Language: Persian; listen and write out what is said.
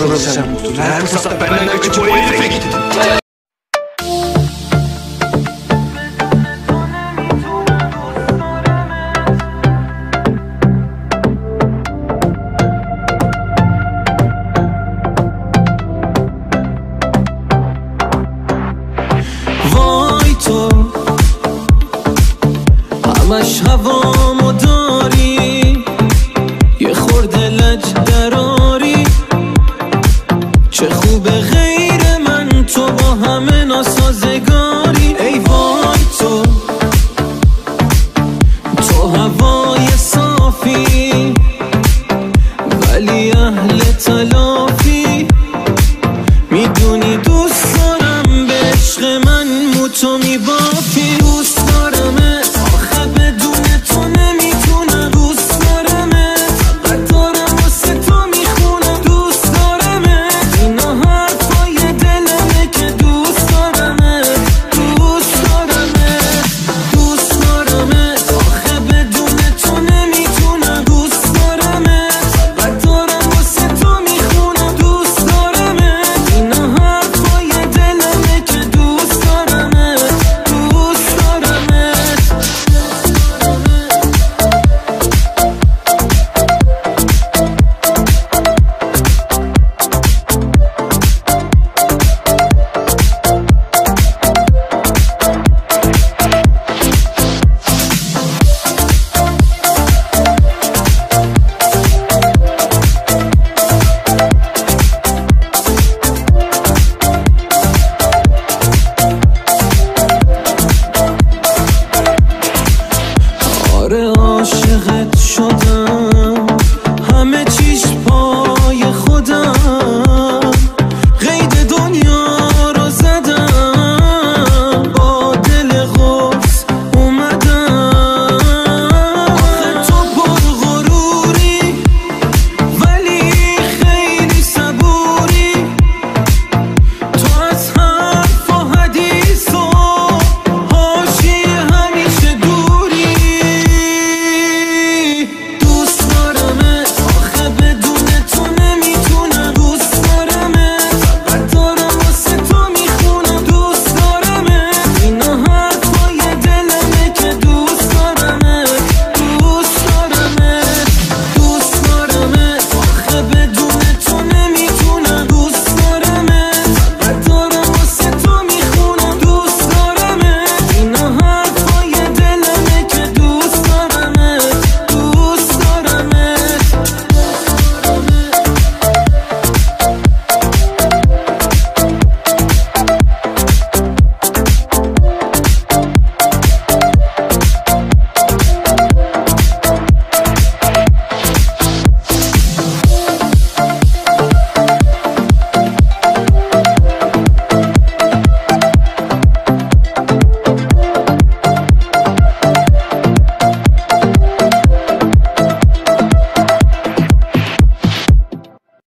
Burada sen mutlun. Her fırsatta benden kaçıp o herife gittin. وای تو همش هوامو داری، یه خورده لج دراری، چه خوبه غیر من تو با همه ناسازگاری. ای وای تو هوای صافی ولی اهل تلافی، میدونی دوست دارم به عشق من تو میبافی.